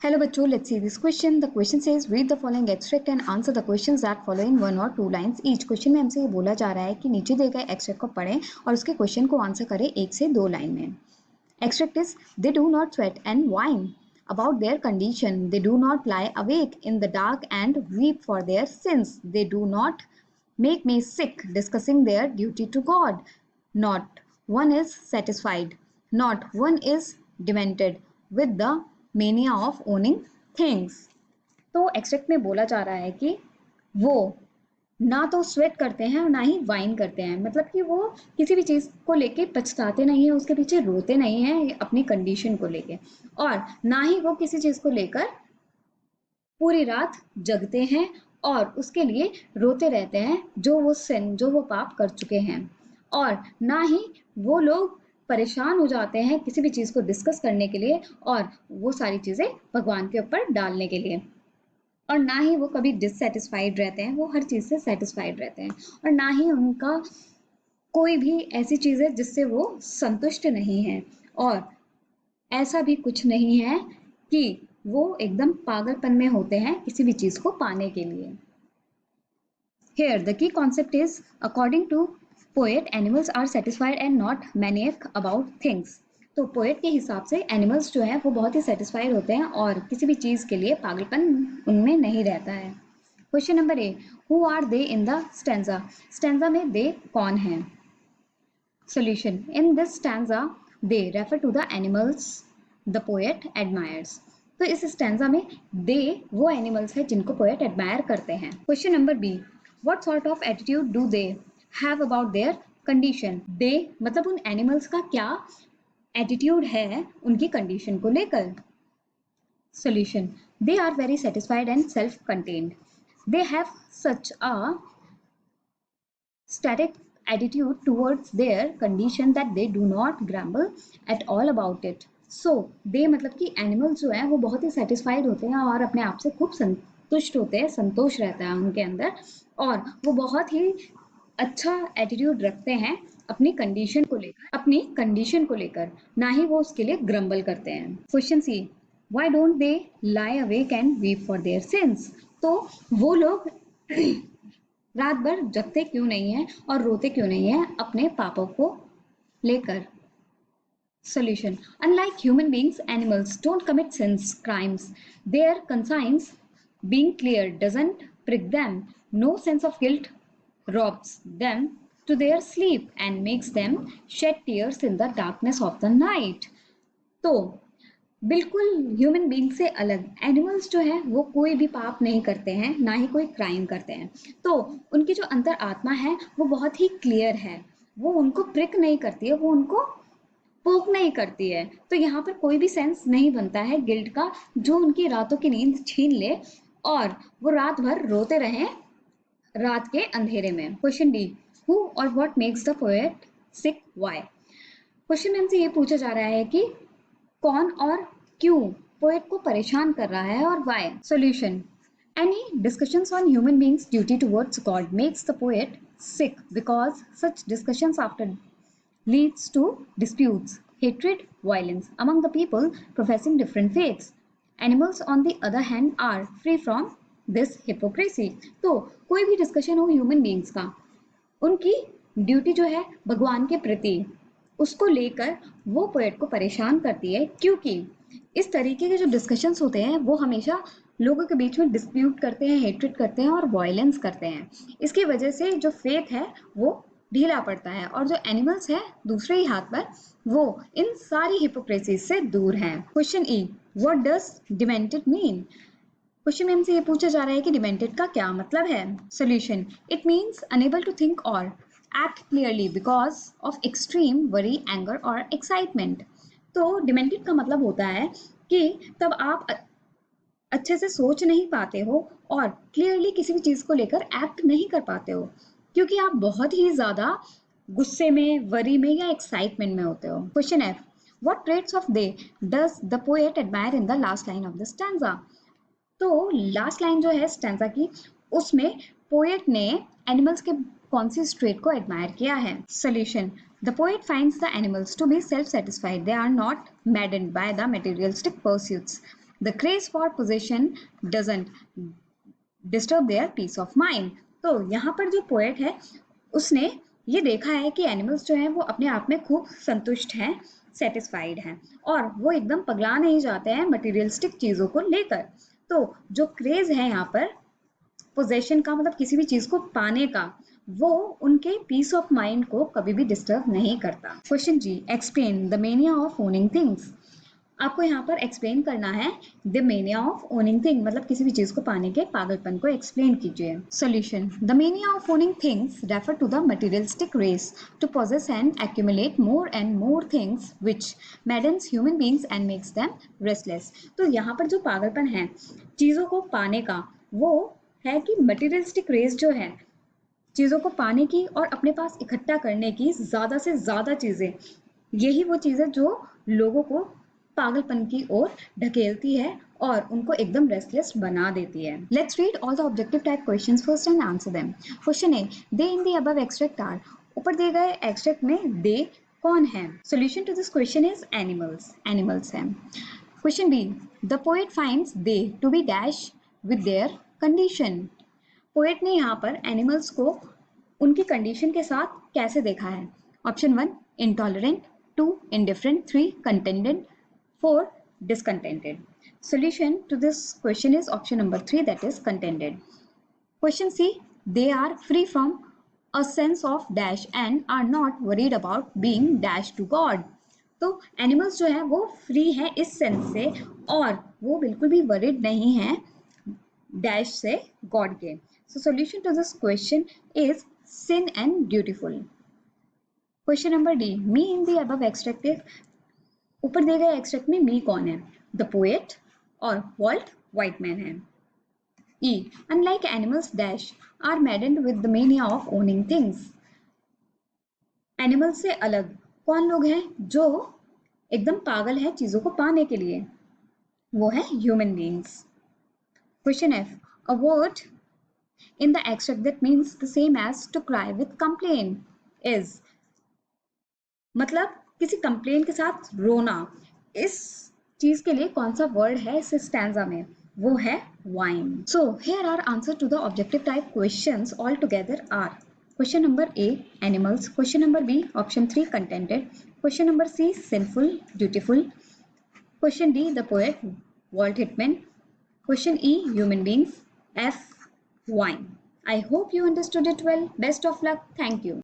Hello बच्चों, let's see this question. The question says read the following extract and answer the questions that follow in 1 or 2 lines each. Question में हमसे ये बोला जा रहा है कि नीचे दिए गए एक्सट्रैक्ट को पढ़ें और उसके क्वेश्चन को आंसर करें 1 से 2 लाइन में. Extract is they do not sweat and whine about their condition. They do not lie awake in the dark and weep for their sins. They do not make me sick discussing their duty to God. Not one is satisfied. Not one is demented with the mania of owning things. तो extract में बोला जा रहा है कि वो ना तो स्वेट करते हैं और ना ही वाइन करते हैं, मतलब कि वो किसी भी चीज़ को लेके पछताते नहीं है, उसके पीछे रोते नहीं है अपनी कंडीशन को लेके, और ना ही वो किसी चीज़ को लेकर पूरी रात जगते हैं और उसके लिए रोते रहते हैं जो वो पाप कर चुके हैं, और ना ही वो लोग परेशान हो जाते हैं किसी भी चीज़ को डिस्कस करने के लिए और वो सारी चीज़ें भगवान के ऊपर डालने के लिए, और ना ही वो कभी डिससेटिस्फाइड रहते हैं, वो हर चीज़ से सेटिस्फाइड रहते हैं, और ना ही उनका कोई भी ऐसी चीज़ है जिससे वो संतुष्ट नहीं है, और ऐसा भी कुछ नहीं है कि वो एकदम पागलपन में होते हैं किसी भी चीज़ को पाने के लिए. Here the key concept is according to poet animals are satisfied and not maniac about things. तो पोएट के हिसाब से एनिमल्स जो है वो बहुत ही सेटिस्फाइड होते हैं और किसी भी चीज़ के लिए पागलपन उनमें नहीं रहता है. Question number A, who are they in the stanza. Stanza में दे कौन है. Solution, in this stanza they refer to the animals the poet admires. तो इस स्टैंजा में दे वो एनिमल्स है जिनको पोएट एडमायर करते हैं. Question number B, what sort of attitude do they have about their condition. They मतलब उन एनिमल्स का क्या एटीट्यूड है उनकी कंडीशन को लेकर. Solution, they are very satisfied and self contained. They have such a static attitude towards their condition that they do not grumble at all about it. So they मतलब कि animals जो हैं वो बहुत ही सेटिस्फाइड होते हैं और अपने आप से खूब संतुष्ट होते हैं, संतोष रहता है उनके अंदर, और वो बहुत ही अच्छा एटीट्यूड रखते हैं अपनी कंडीशन को लेकर, ना ही वो उसके लिए ग्रम्बल करते हैं. Question C, why don't they lie awake and weep for their sins. तो वो लोग रात भर जगते क्यों नहीं है और रोते क्यों नहीं है अपने पापों को लेकर. Solution, unlike human beings, animals don't commit sins, crimes. Their conscience being clear doesn't prick them. No sense of guilt robs them to their sleep and makes them shed tears in the darkness of the night. तो बिल्कुल human being से अलग animals जो है वो कोई भी पाप नहीं करते हैं, ना ही कोई क्राइम करते हैं. तो उनकी जो अंतर आत्मा है वो बहुत ही क्लियर है, वो उनको प्रिक नहीं करती है, वो उनको पोक नहीं करती है. तो यहाँ पर कोई भी सेंस नहीं बनता है गिल्ट का जो उनकी रातों की नींद छीन ले और वो रात भर रोते रहें रात के अंधेरे में. क्वेश्चन डी, हु और what makes the poet sick, why. Question में हमसे ये पूछा जा रहा है कि कौन और क्यों पोएट को परेशान कर रहा है और why. Solution, any discussions on human beings duty towards God makes the poet sick because such discussions after leads to disputes, hatred, violence among the people professing different faiths. Animals on the other hand are free from this hypocrisy. तो कोई भी discussion हो human beings का, उनकी duty जो है भगवान के प्रति उसको लेकर वो पोएट को परेशान करती है, क्योंकि इस तरीके के जो डिस्कशंस होते हैं वो हमेशा लोगों के बीच में डिस्प्यूट करते हैं, हेट्रेड करते हैं और वायलेंस करते हैं. इसकी वजह से जो फेथ है वो ढीला पड़ता है और जो एनिमल्स है दूसरे ही हाथ पर वो इन सारी हिपोक्रेसी से दूर हैं. Question E, what does demented mean. Question में हमसे ये पूछा जा रहा है कि डिमेंटेड का क्या मतलब है. Solution, it means unable to think और act clearly because of extreme worry, anger और एक्साइटमेंट. तो डिमेंटेड का मतलब होता है कि तब आप अच्छे से सोच नहीं पाते हो और क्लियरली किसी भी चीज़ को लेकर एक्ट नहीं कर पाते हो क्योंकि आप बहुत ही ज़्यादा गुस्से में, वरी में या एक्साइटमेंट में होते हो. Question F, what traits of they does the poet admire in the last line of the stanza. तो लास्ट लाइन जो है स्टैंजा की उसमें पोएट ने एनिमल्स के कौन सी ट्रेट को एडमायर किया है. Solution, the poet finds the animals to be self satisfied. They are not maddened by the materialistic pursuits The craze for possession doesn't disturb their peace of mind. तो यहाँ पर जो poet है उसने ये देखा है कि एनिमल्स जो हैं वो अपने आप में खूब संतुष्ट हैं, सेटिस्फाइड हैं और वो एकदम पगला नहीं जाते हैं मटेरियलिस्टिक चीजों को लेकर। तो जो क्रेज है यहाँ पर पोजेशन का मतलब किसी भी चीज को पाने का, वो उनके पीस ऑफ माइंड को कभी भी डिस्टर्ब नहीं करता। Question G, explain the mania of owning things. आपको यहाँ पर एक्सप्लेन करना है the mania of owning thing, मतलब किसी भी चीज को पाने के पागलपन को एक्सप्लेन कीजिए। Solution, the mania of owning things refer to the materialistic race to possess and accumulate more and more things which maddens human beings and makes them restless। तो यहाँ पर जो पागलपन है चीजों को पाने का, वो है कि मटेरियलिस्टिक रेस जो है चीजों को पाने की और अपने पास इकट्ठा करने की ज्यादा से ज्यादा चीजें, यही वो चीजें जो लोगों को पागलपन की ओर ढकेलती है और उनको एकदम रेस्टलेस बना देती है। Let's read all the objective type questions first and answer them. Question A, they in the above extract are. ऊपर दिए गए एक्सट्रैक्ट में दे कौन है? Solution to this question is animals, animals है। Question B, the poet finds they to be dash with their condition. Poet ने यहाँ पर एनिमल्स को उनकी कंडीशन के साथ कैसे देखा है? Option 1 intolerant, 2 indifferent, 3 contented, 4 discontented। Solution to this question is option number 3, that is contented। Question C, they are free from a sense of dash and are not worried about being dash to God। तो animals जो है वो free है इस sense से और वो बिल्कुल भी वरीड नहीं है डैश से गॉड के। So solution to this question is sin and dutiful। Question number D, me in the above extract, ऊपर दिए गए एक्सट्रैक्ट में मी कौन है? द पोएट और वॉल्ट व्हाइटमैन है। E, unlike animals dash are maddened with the mania of owning things. Animals से अलग कौन लोग हैं जो एकदम पागल है चीजों को पाने के लिए? वो है human beings. Question F, a word in the extract that means the same as to cry with complain is, मतलब किसी कंप्लेन के साथ रोना, इस चीज के लिए कौन सा वर्ड है इस स्टैंजा में? वो है wine. So here are answer to the objective type questions all together are question number A animals, question number B option 3 contented, question number C sinful dutiful, question D the poet Walt Whitman, question E human beings, F wine। I hope you understood it well. Best of luck. Thank you.